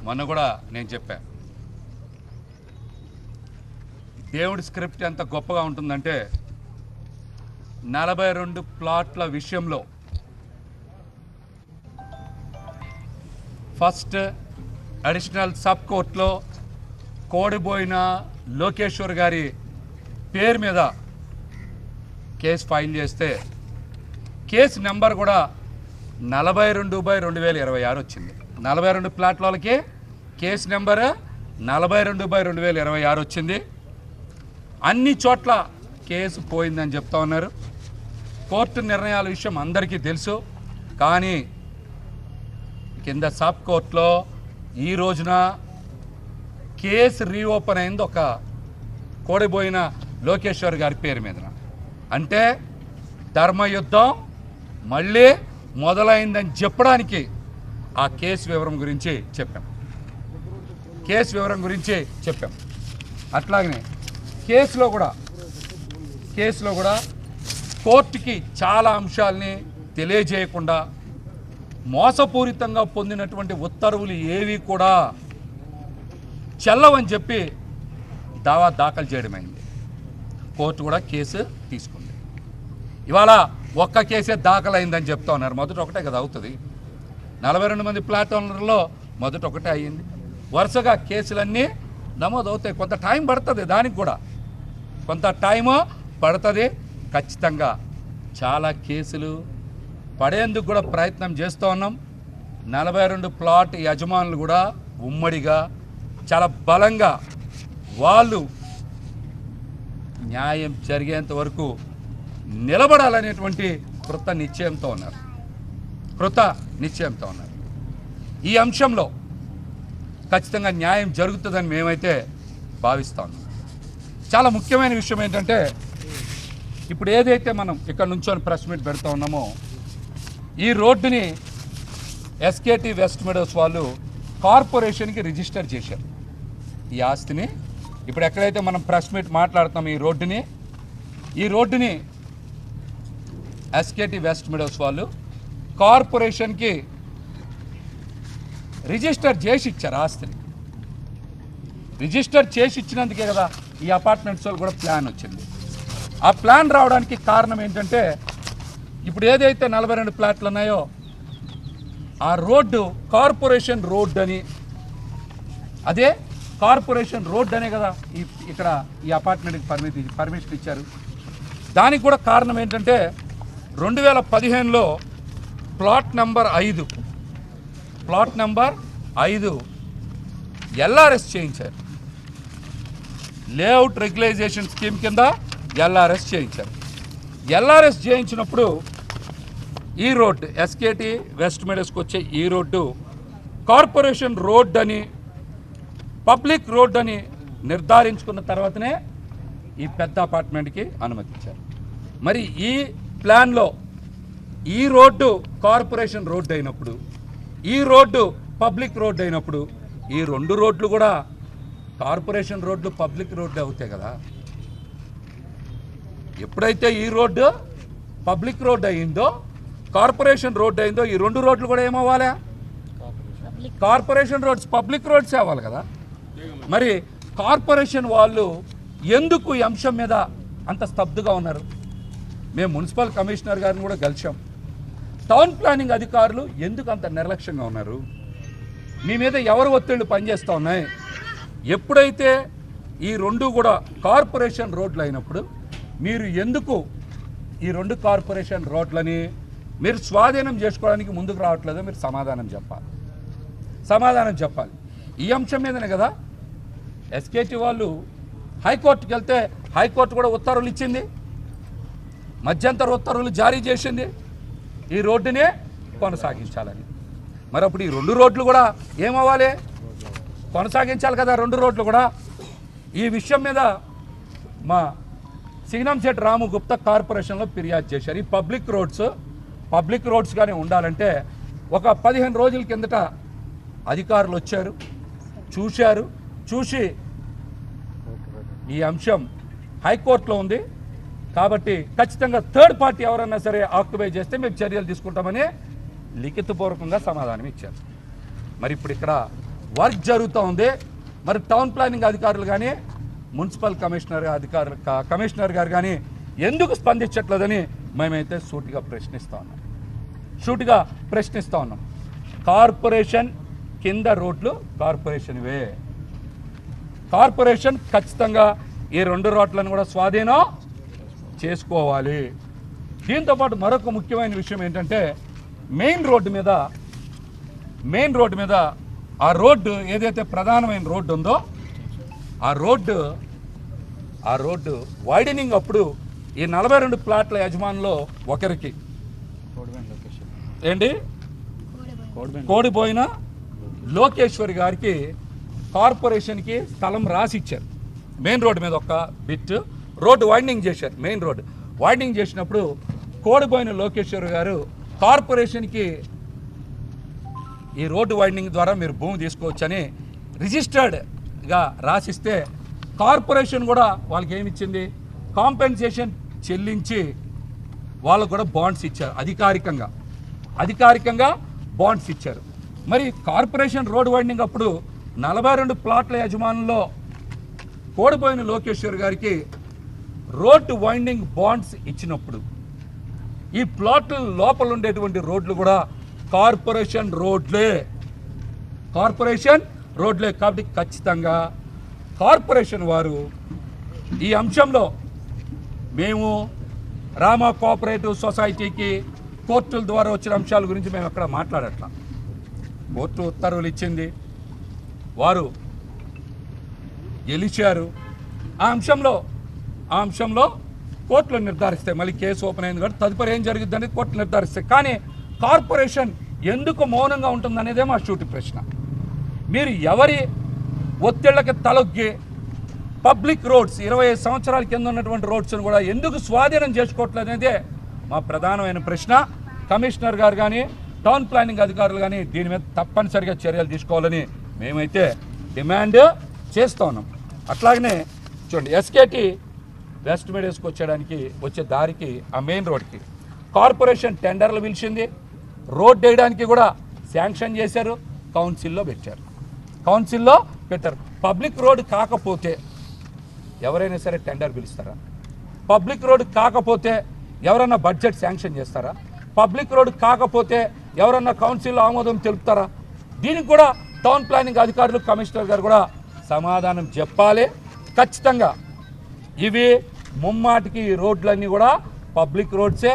మొన్న కూడా నేను చెప్పా, దేవుడి స్క్రిప్ట్ ఎంత గొప్పగా ఉంటుందంటే 42 ప్లాట్ల విషయంలో ఫస్ట్ అడిషనల్ సబ్ కోర్టులో కోడిబోయిన లోకేశ్వర్ గారి పేరు మీద కేసు ఫైల్ చేస్తే కేసు నెంబర్ కూడా 42/2026 వచ్చింది. 42 ప్లాట్ల వాళ్ళకి కేసు నెంబర్ 42/2026 వచ్చింది. అన్ని చోట్ల కేసు పోయిందని చెప్తా ఉన్నారు. కోర్టు నిర్ణయాల విషయం అందరికీ తెలుసు. కానీ కింద సబ్ కోర్టులో ఈ రోజున కేసు రీఓపెన్ అయింది ఒక కోడిపోయిన లోకేశ్వర్ గారి పేరు మీద. అంటే ధర్మయుద్ధం మళ్ళీ మొదలైందని చెప్పడానికి ఆ కేసు వివరం గురించి చెప్పాం. అట్లాగనే కేసులో కూడా కోర్టుకి చాలా అంశాలని తెలియజేయకుండా మోసపూరితంగా పొందినటువంటి ఉత్తర్వులు ఏవి కూడా చెల్లవని చెప్పి దావా దాఖలు చేయడమైంది. కోర్టు కూడా కేసు తీసుకుంది. ఇవాళ ఒక్క కేసే దాఖలైందని చెప్తా ఉన్నారు. మొదట ఒకటే కదా అవుతుంది. 42 మంది ప్లాట్ ఓనర్లో మొదట ఒకటే అయ్యింది. వరుసగా కేసులన్నీ నమోదవుతాయి. కొంత టైం పడుతుంది, దానికి కూడా కొంత టైము పడుతుంది. ఖచ్చితంగా చాలా కేసులు పడేందుకు కూడా ప్రయత్నం చేస్తూ ఉన్నాం. 42 ప్లాట్ యజమానులు కూడా ఉమ్మడిగా చాలా బలంగా వాళ్ళు న్యాయం జరిగేంత వరకు నిలబడాలనేటువంటి కృత నిశ్చయంతో ఉన్నారు. ఈ అంశంలో ఖచ్చితంగా న్యాయం జరుగుతుందని మేమైతే భావిస్తా ఉన్నాం. చాలా ముఖ్యమైన విషయం ఏంటంటే, ఇప్పుడు ఏదైతే మనం ఇక్కడ నుంచొని ప్రెస్ మీట్ పెడతా ఉన్నామో, ఈ రోడ్డుని ఎస్కేటీ వెస్ట్ మెడోస్ వాళ్ళు కార్పొరేషన్కి రిజిస్టర్ చేశారు. ఈ ఆస్తిని ఇప్పుడు ఎక్కడైతే మనం ప్రెస్ మీట్ మాట్లాడుతున్నాం, ఈ రోడ్డుని ఎస్కేటీ వెస్ట్ మెడోస్ వాళ్ళు కార్పొరేషన్కి రిజిస్టర్ చేసి ఇచ్చారు. ఆస్తిని రిజిస్టర్ చేసి ఇచ్చినందుకే కదా ఈ అపార్ట్మెంట్స్ వాళ్ళు కూడా ప్లాన్ వచ్చింది. ఆ ప్లాన్ రావడానికి కారణం ఏంటంటే, ఇప్పుడు ఏదైతే 42 ప్లాట్లు ఉన్నాయో ఆ రోడ్డు కార్పొరేషన్ రోడ్ అని, అదే కార్పొరేషన్ రోడ్ అనే కదా ఇక్కడ ఈ అపార్ట్మెంట్కి పర్మిషన్ ఇచ్చారు. దానికి కూడా కారణం ఏంటంటే, 2015లో ప్లాట్ నెంబర్ 5 ఎల్ఆర్ఎస్ చేయించారు. లేఅవుట్ రెగ్యులైజేషన్ స్కీమ్ కింద ఎల్ఆర్ఎస్ చేయించారు. ఎల్ఆర్ఎస్ చేయించినప్పుడు ఈ రోడ్డు ఎస్కేటీ వెస్ట్ మెడోస్కి వచ్చే ఈ రోడ్డు కార్పొరేషన్ రోడ్ అని, పబ్లిక్ రోడ్ అని నిర్ధారించుకున్న తర్వాతనే ఈ పెద్ద అపార్ట్మెంట్కి అనుమతించారు. మరి ఈ ప్లాన్లో ఈ రోడ్డు కార్పొరేషన్ రోడ్డు అయినప్పుడు, ఈ రోడ్డు పబ్లిక్ రోడ్డు అయినప్పుడు, ఈ 2 రోడ్లు కూడా కార్పొరేషన్ రోడ్లు పబ్లిక్ రోడ్డు అవుతాయి కదా. ఎప్పుడైతే ఈ రోడ్డు పబ్లిక్ రోడ్డు అయిందో, కార్పొరేషన్ రోడ్డు అయిందో, ఈ 2 రోడ్లు కూడా ఏమవ్వాలి? కార్పొరేషన్ రోడ్స్ పబ్లిక్ రోడ్స్ అవ్వాలి కదా. మరి కార్పొరేషన్ వాళ్ళు ఎందుకు ఈ అంశం మీద అంత స్తబ్దుగా ఉన్నారు? మేము మున్సిపల్ కమిషనర్ గారిని కూడా కలిసాం. టౌన్ ప్లానింగ్ అధికారులు ఎందుకు అంత నిర్లక్ష్యంగా ఉన్నారు? మీ మీద ఎవరు ఒత్తిళ్లు పనిచేస్తూ ఉన్నాయి? ఎప్పుడైతే ఈ 2 కూడా కార్పొరేషన్ రోడ్లు అయినప్పుడు మీరు ఎందుకు ఈ 2 కార్పొరేషన్ రోడ్లని మీరు స్వాధీనం చేసుకోవడానికి ముందుకు రావట్లేదో మీరు సమాధానం చెప్పాలి. ఈ అంశం మీదనే కదా ఎస్కేటీ వాళ్ళు హైకోర్టుకి వెళ్తే హైకోర్టు కూడా ఉత్తర్వులు ఇచ్చింది, మధ్యంతర ఉత్తర్వులు జారీ చేసింది ఈ రోడ్డునే కొనసాగించాలని. మరి అప్పుడు ఈ 2 రోడ్లు కూడా ఏమవ్వాలి? కొనసాగించాలి కదా 2 రోడ్లు కూడా. ఈ విషయం మీద మా సింగనంశెట్టి రాము గుప్తా కార్పొరేషన్లో ఫిర్యాదు చేశారు. ఈ పబ్లిక్ రోడ్స్గానే ఉండాలంటే ఒక 15 రోజుల కిందట అధికారులు వచ్చారు, చూసి ఈ అంశం హైకోర్టులో ఉంది కాబట్టి ఖచ్చితంగా థర్డ్ పార్టీ ఎవరన్నా సరే ఆక్యుపై చేస్తే మేము చర్యలు తీసుకుంటామని లిఖితపూర్వకంగా సమాధానం ఇచ్చారు. మరి ఇప్పుడు ఇక్కడ వర్క్ జరుగుతూ ఉంది. మరి టౌన్ ప్లానింగ్ అధికారులు కానీ మున్సిపల్ కమిషనర్ గారు కానీ ఎందుకు స్పందించట్లేదని మేమైతే సూటిగా ప్రశ్నిస్తూ ఉన్నాం. కార్పొరేషన్ కింద రోడ్లు కార్పొరేషన్ ఖచ్చితంగా ఈ 2 రోడ్లను కూడా స్వాధీనం చేసుకోవాలి. దీంతోపాటు మరొక ముఖ్యమైన విషయం ఏంటంటే మెయిన్ రోడ్డు మీద ఆ రోడ్డు ఏదైతే ప్రధానమైన రోడ్డు ఉందో ఆ రోడ్డు వైడనింగ్ అప్పుడు ఈ 42 ప్లాట్ల యజమానులో ఒకరికి కోడిపోయిన లోకేశ్వరి గారికి కార్పొరేషన్కి స్థలం రాసి ఇచ్చారు. మెయిన్ రోడ్డు మీద ఒక బిట్ రోడ్డు వైండింగ్ చేశారు. మెయిన్ రోడ్డు వైండింగ్ చేసినప్పుడు కోడిపోయిన లోకేశ్వరి గారు కార్పొరేషన్కి ఈ రోడ్డు వైండింగ్ ద్వారా మీరు భూమి తీసుకోవచ్చని రిజిస్టర్డ్గా రాసిస్తే కార్పొరేషన్ కూడా వాళ్ళకి ఏమిచ్చింది, కాంపెన్సేషన్ చెల్లించి వాళ్ళకు కూడా బాండ్స్ ఇచ్చారు. అధికారికంగా బాండ్స్ ఇచ్చారు. మరి కార్పొరేషన్ రోడ్డు వైండింగ్ అప్పుడు 42 ప్లాట్ల యజమానుల్లో కోడిపోయిన లోకేశ్వర్ గారికి రోడ్డు వైండింగ్ బాండ్స్ ఇచ్చినప్పుడు ఈ ప్లాట్ల లోపల ఉండేటువంటి రోడ్లు కూడా కార్పొరేషన్ రోడ్లే కాబట్టి ఖచ్చితంగా కార్పొరేషన్ వారు ఈ అంశంలో మేము రామా కోఆపరేటివ్ సొసైటీకి కోర్టుల ద్వారా వచ్చిన అంశాల గురించి మేము అక్కడ మాట్లాడట్లా. కోర్టు ఉత్తర్వులు ఇచ్చింది, వారు గెలిచారు. ఆ అంశంలో కోర్టులు నిర్ధారిస్తాయి. మళ్ళీ కేసు ఓపెన్ అయింది కాబట్టి తదుపరి ఏం జరుగుతుందని కోర్టులు నిర్ధారిస్తాయి. కానీ కార్పొరేషన్ ఎందుకు మౌనంగా ఉంటుందనేదే మా సూటి ప్రశ్న. మీరు ఎవరి ఒత్తిళ్లకి తలొగ్గి పబ్లిక్ రోడ్స్ 25 సంవత్సరాల కింద ఉన్నటువంటి రోడ్స్ను కూడా ఎందుకు స్వాధీనం చేసుకోవట్లేదు అనేదే మా ప్రధానమైన ప్రశ్న. కమిషనర్ గారు కానీ టౌన్ ప్లానింగ్ అధికారులు కానీ దీని మీద తప్పనిసరిగా చర్యలు తీసుకోవాలని మేమైతే డిమాండ్ చేస్తూ ఉన్నాం. అట్లాగనే చూడండి, ఎస్కేటి వెస్ట్ మీడియాస్కి వచ్చే దారికి ఆ మెయిన్ రోడ్కి కార్పొరేషన్ టెండర్లు పిలిచింది, రోడ్ వేయడానికి కూడా శాంక్షన్ చేశారు, కౌన్సిల్లో పెట్టారు. పబ్లిక్ రోడ్ కాకపోతే ఎవరైనా సరే టెండర్ పిలుస్తారా? పబ్లిక్ రోడ్ కాకపోతే ఎవరన్నా బడ్జెట్ శాంక్షన్ చేస్తారా? పబ్లిక్ రోడ్ కాకపోతే ఎవరన్నా కౌన్సిల్లో ఆమోదం తెలుపుతారా? దీనికి కూడా టౌన్ ప్లానింగ్ అధికారులు కమిషనర్ గారు కూడా సమాధానం చెప్పాలి. ఖచ్చితంగా ఇవి ముమ్మాటికి ఈ రోడ్లన్నీ కూడా పబ్లిక్ రోడ్సే,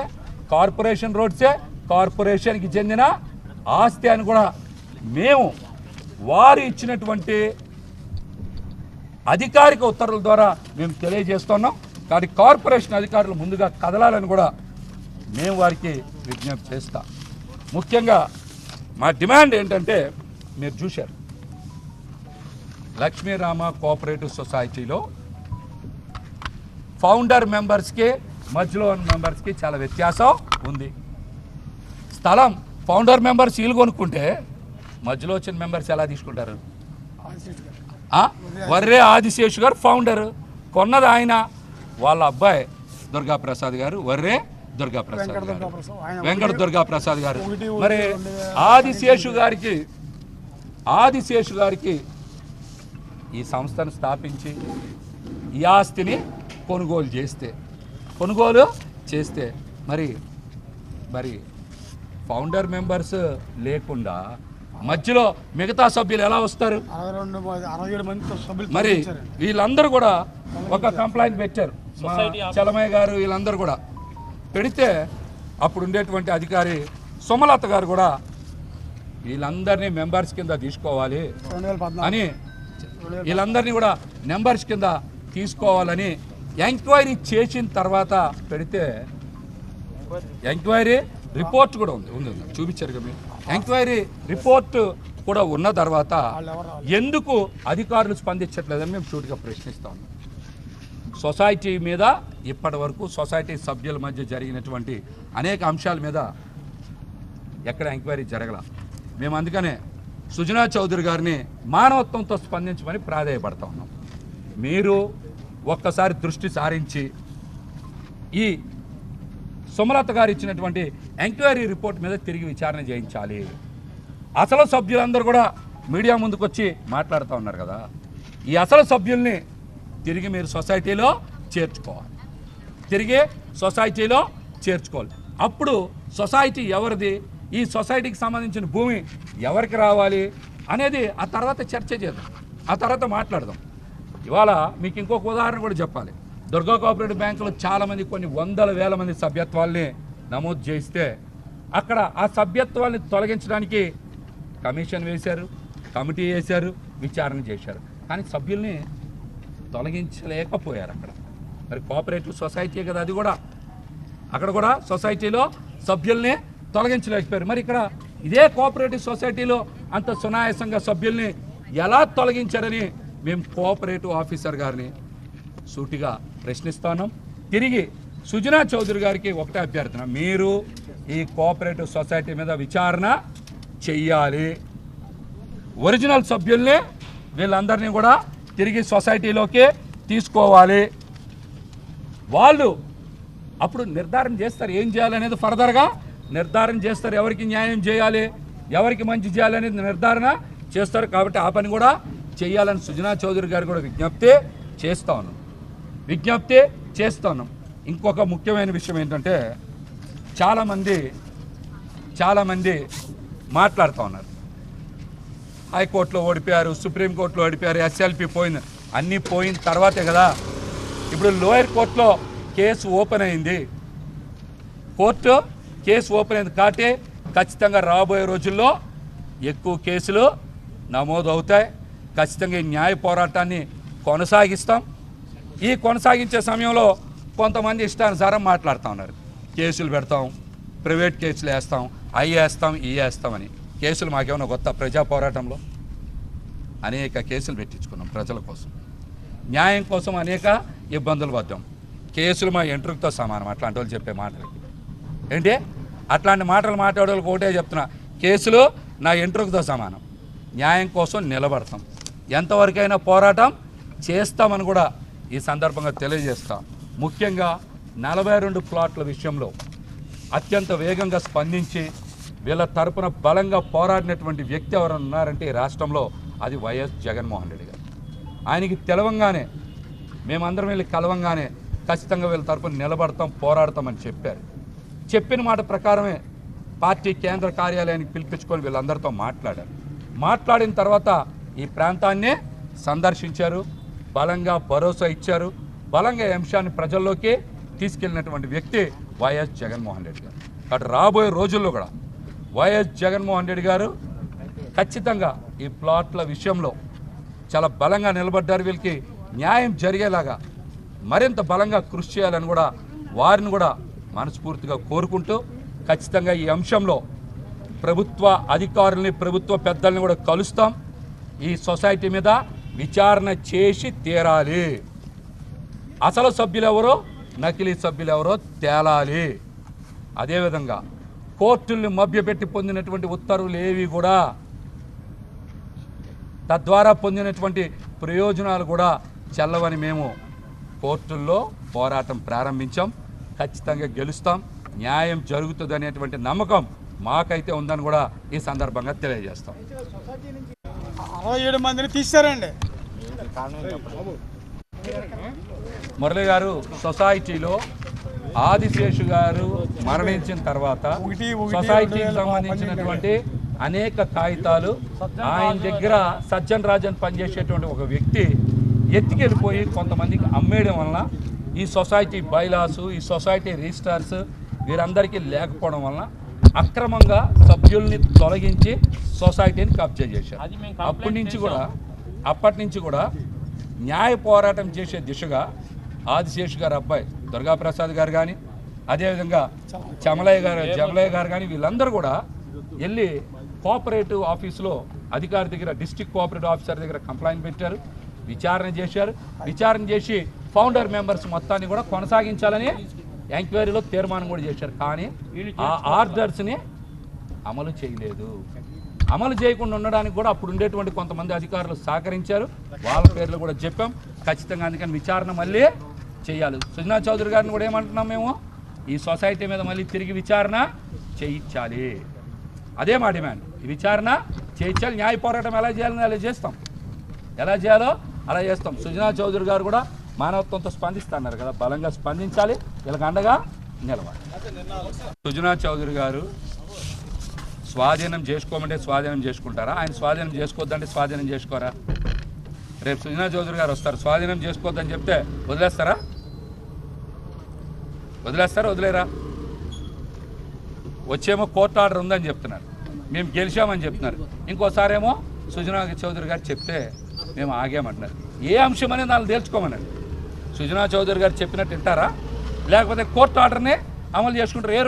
కార్పొరేషన్కి చెందిన ఆస్తి అని కూడా మేము వారు ఇచ్చినటువంటి అధికారిక ఉత్తర్వుల ద్వారా మేము తెలియజేస్తున్నాం. కానీ కార్పొరేషన్ అధికారులు ముందుగా కదలాలని కూడా మేము వారికి విజ్ఞప్తి చేస్తాం. ముఖ్యంగా మా డిమాండ్ ఏంటంటే, మీరు చూశారు లక్ష్మీరామ కోఆపరేటివ్ సొసైటీలో ఫౌండర్ మెంబర్స్కి మధ్యలో ఉన్న మెంబర్స్కి చాలా వ్యత్యాసం ఉంది. స్థలం ఫౌండర్ మెంబర్స్ వీళ్ళు కొనుక్కుంటే మధ్యలో వచ్చిన మెంబర్స్ ఎలా తీసుకుంటారు? వర్రే ఆదిశేషు గారు ఫౌండర్, కొన్నది ఆయన, వాళ్ళ అబ్బాయి దుర్గాప్రసాద్ గారు, వర్రే దుర్గాప్రసాద్ గారు, వెంకట దుర్గాప్రసాద్ గారు. మరి ఆదిశేషు గారికి ఈ సంస్థను స్థాపించి ఈ ఆస్తిని కొనుగోలు చేస్తే మరి ఫౌండర్ మెంబర్స్ లేకుండా మధ్యలో మిగతా సభ్యులు ఎలా వస్తారు? మరి వీళ్ళందరూ కూడా ఒక కంప్లైంట్ పెట్టారు, చలమయ్య గారు వీళ్ళందరూ కూడా పెడితే అప్పుడు ఉండేటువంటి అధికారి సుమలత గారు కూడా వీళ్ళందరినీ మెంబర్స్ కింద తీసుకోవాలి అని, వీళ్ళందరినీ కూడా మెంబర్స్ కింద తీసుకోవాలని ఎంక్వైరీ చేసిన తర్వాత పెడితే, ఎంక్వైరీ రిపోర్ట్ కూడా ఉంది చూపించారు కదా మీరు. ఎంక్వైరీ రిపోర్ట్ కూడా ఉన్న తర్వాత ఎందుకు అధికారులు స్పందించట్లేదని మేము సూటిగా ప్రశ్నిస్తా ఉన్నాం. సొసైటీ మీద ఇప్పటి వరకు సొసైటీ సభ్యుల మధ్య జరిగినటువంటి అనేక అంశాల మీద ఎక్కడ ఎంక్వైరీ జరగల. మేము అందుకనే సుజనా చౌదరి గారిని మానవత్వంతో స్పందించమని ప్రాధేయపడతా ఉన్నాం. మీరు ఒక్కసారి దృష్టి సారించి ఈ సుమలత గారు ఇచ్చినటువంటి ఎంక్వైరీ రిపోర్ట్ మీద తిరిగి విచారణ చేయించాలి. అసలు సభ్యులందరూ కూడా మీడియా ముందుకు వచ్చి మాట్లాడుతూ ఉన్నారు కదా, ఈ అసలు సభ్యుల్ని తిరిగి మీరు సొసైటీలో చేర్చుకోవాలి, తిరిగి సొసైటీలో చేర్చుకోవాలి. అప్పుడు సొసైటీ ఎవరిది, ఈ సొసైటీకి సంబంధించిన భూమి ఎవరికి రావాలి అనేది ఆ తర్వాత చర్చ చేద్దాం, ఆ తర్వాత మాట్లాడదాం. ఇవాళ మీకు ఇంకొక ఉదాహరణ కూడా చెప్పాలి. దుర్గా కోఆపరేటివ్ బ్యాంకులో చాలామంది కొన్ని వందల వేల మంది సభ్యత్వాల్ని నమోదు చేస్తే అక్కడ ఆ సభ్యత్వాన్ని తొలగించడానికి కమిషన్ వేశారు, కమిటీ వేశారు, విచారణ చేశారు, కానీ సభ్యుల్ని తొలగించలేకపోయారు. అక్కడ మరి కోఆపరేటివ్ సొసైటీ కదా అది కూడా, అక్కడ కూడా సొసైటీలో సభ్యుల్ని తొలగించలేకపోయారు. మరి ఇక్కడ ఇదే కోఆపరేటివ్ సొసైటీలో అంత సునాయాసంగా సభ్యుల్ని ఎలా తొలగించారని మేము కోఆపరేటివ్ ఆఫీసర్ గారిని సూటిగా ప్రశ్నిస్తాను. తిరిగి సుజనా చౌదరి గారికి ఒకటే అభ్యర్థన, మీరు ఈ కోఆపరేటివ్ సొసైటీ మీద విచారణ చెయ్యాలి. ఒరిజినల్ సభ్యుల్ని వీళ్ళందరినీ కూడా తిరిగి సొసైటీలోకి తీసుకోవాలి. వాళ్ళు అప్పుడు నిర్ధారణ చేస్తారు ఏం చేయాలనేది, ఫర్దర్గా నిర్ధారణ చేస్తారు, ఎవరికి న్యాయం చేయాలి, ఎవరికి మంచి చేయాలనేది నిర్ధారణ చేస్తారు. కాబట్టి ఆ పని కూడా చేయాలని సుజనా చౌదరి గారు కూడా విజ్ఞప్తి చేస్తాను. ఇంకొక ముఖ్యమైన విషయం ఏంటంటే చాలామంది మాట్లాడుతూ ఉన్నారు, హైకోర్టులో ఓడిపోయారు, సుప్రీంకోర్టులో ఓడిపోయారు, ఎస్ఎల్పి పోయింది, అన్నీ పోయిన తర్వాతే కదా ఇప్పుడు లోయర్ కోర్టులో కేసు ఓపెన్ అయింది. కాబట్టి ఖచ్చితంగా రాబోయే రోజుల్లో ఎక్కువ కేసులు నమోదు అవుతాయి. ఖచ్చితంగా ఈ న్యాయ పోరాటాన్ని కొనసాగిస్తాం. ఈ కొనసాగించే సమయంలో కొంతమంది ఇష్టానుసారం మాట్లాడుతూ ఉన్నారు, కేసులు పెడతాం, ప్రైవేట్ కేసులు వేస్తాం, అవి వేస్తాం, ఇవి వేస్తామని. కేసులు మాకేమైనా కొత్త? ప్రజా పోరాటంలో అనేక కేసులు పెట్టించుకున్నాం ప్రజల కోసం, న్యాయం కోసం అనేక ఇబ్బందులు పడ్డాం. కేసులు మా ఎంట్రుకతో సమానం. అట్లాంటి వాళ్ళు చెప్పే మాటలకి ఏంటి, అట్లాంటి మాటలు మాట్లాడే వాళ్ళకి ఒకటే చెప్తున్నా, కేసులు నా ఎంట్రుకతో సమానం. న్యాయం కోసం నిలబడతాం, ఎంతవరకైనా పోరాటం చేస్తామని కూడా ఈ సందర్భంగా తెలియజేస్తాం. ముఖ్యంగా 42 ప్లాట్ల విషయంలో అత్యంత వేగంగా స్పందించి వీళ్ళ తరపున బలంగా పోరాడినటువంటి వ్యక్తి ఎవరైనా ఉన్నారంటే ఈ రాష్ట్రంలో అది వైఎస్ జగన్మోహన్ రెడ్డి గారు. ఆయనకి తెలవంగానే, మేమందరం వెళ్ళి కలవంగానే ఖచ్చితంగా వీళ్ళ తరపున నిలబడతాం, పోరాడతామని చెప్పారు. చెప్పిన మాట ప్రకారమే పార్టీ కేంద్ర కార్యాలయానికి పిలిపించుకొని వీళ్ళందరితో మాట్లాడిన తర్వాత ఈ ప్రాంతాన్ని సందర్శించారు, బలంగా భరోసా ఇచ్చారు, బలంగా ఈ అంశాన్ని ప్రజల్లోకి తీసుకెళ్ళినటువంటి వ్యక్తి వైఎస్ జగన్మోహన్ రెడ్డి గారు. కాబట్టి రాబోయే రోజుల్లో కూడా వైఎస్ జగన్మోహన్ రెడ్డి గారు ఖచ్చితంగా ఈ ప్లాట్ల విషయంలో చాలా బలంగా నిలబడ్డారు. వీళ్ళకి న్యాయం జరిగేలాగా మరింత బలంగా కృషి చేయాలని కూడా వారిని కూడా మనస్ఫూర్తిగా కోరుకుంటూ, ఖచ్చితంగా ఈ అంశంలో ప్రభుత్వ అధికారుల్ని, ప్రభుత్వ పెద్దల్ని కూడా కలుస్తాం. ఈ సొసైటీ మీద విచారణ చేసి తీరాలి. అసలు సభ్యులెవరో, నకిలీ సభ్యులెవరో తేలాలి. అదేవిధంగా కోర్టుల్ని మభ్యపెట్టి పొందినటువంటి ఉత్తర్వులు ఏవి కూడా, తద్వారా పొందినటువంటి ప్రయోజనాలు కూడా చెల్లవని మేము కోర్టుల్లో పోరాటం ప్రారంభించాం. ఖచ్చితంగా గెలుస్తాం, న్యాయం జరుగుతుంది అనేటువంటి నమ్మకం మాకైతే ఉందని కూడా ఈ సందర్భంగా తెలియజేస్తాం. 67 మందిని తీశారండి. మురళి గారు, సొసైటీలో ఆదిశేషు గారు మరణించిన తర్వాత సొసైటీకి సంబంధించినటువంటి అనేక కాగితాలు ఆయన దగ్గర సజ్జన్ రాజన్ పనిచేసేటువంటి ఒక వ్యక్తి ఎత్తికెళ్ళిపోయి కొంతమందికి అమ్మేయడం వలన ఈ సొసైటీ బైలాసు, ఈ సొసైటీ రిజిస్టార్స్ వీరందరికీ లేకపోవడం వలన అక్రమంగా సభ్యుల్ని తొలగించి సొసైటీని కబ్జా చేశారు. అప్పటి నుంచి కూడా న్యాయ పోరాటం చేసే దిశగా ఆదిశేషు గారు అబ్బాయి దుర్గాప్రసాద్ గారు కానీ, అదేవిధంగా జమలయ్య గారు కానీ వీళ్ళందరూ కూడా వెళ్ళి కోఆపరేటివ్ ఆఫీసులో అధికారి దగ్గర, డిస్ట్రిక్ట్ కోఆపరేటివ్ ఆఫీసర్ దగ్గర కంప్లైంట్ పెట్టారు, విచారణ చేసి ఫౌండర్ మెంబర్స్ మొత్తాన్ని కూడా కొనసాగించాలని ఎంక్వైరీలో తీర్మానం కూడా చేశారు. కానీ ఆ ఆర్డర్స్ని అమలు చేయలేదు. అమలు చేయకుండా ఉండడానికి కూడా అప్పుడు ఉండేటువంటి కొంతమంది అధికారులు సహకరించారు, వాళ్ళ పేర్లు కూడా చెప్పాం. ఖచ్చితంగా అందుకని విచారణ మళ్ళీ చేయాలి. సుజనా చౌదరి గారిని కూడా ఏమంటున్నాం మేము, ఈ సొసైటీ మీద మళ్ళీ తిరిగి విచారణ చేయించాలి. అదే మా డిమాండ్. ఈ విచారణ చేయించాలి. న్యాయ పోరాటం ఎలా చేయాలని అలా చేస్తాం, ఎలా చేయాలో అలా చేస్తాం. సుజనా చౌదరి గారు కూడా మానవత్వంతో స్పందిస్తున్నారు కదా, బలంగా స్పందించాలి, వీళ్ళకి అండగా నిలవాలి. సుజనా చౌదరి గారు స్వాధీనం చేసుకోమంటే స్వాధీనం చేసుకుంటారా? ఆయన స్వాధీనం చేసుకోవద్దంటే స్వాధీనం చేసుకోరా? రేపు సుజనా చౌదరి గారు వస్తారు, స్వాధీనం చేసుకోవద్దని చెప్తే వదిలేస్తారా? వదిలేరా? వచ్చేమో కోర్టు ఆర్డర్ ఉందని చెప్తున్నారు, మేము గెలిచామని చెప్తున్నారు. ఇంకోసారేమో సుజనా చౌదరి గారు చెప్తే మేము ఆగామంటున్నారు. ఏ అంశం అనేది వాళ్ళు తేల్చుకోమన్నారు. సుజనా చౌదరి గారు చెప్పినట్టు వింటారా, లేకపోతే కోర్టు ఆర్డర్నే అమలు చేసుకుంటారు?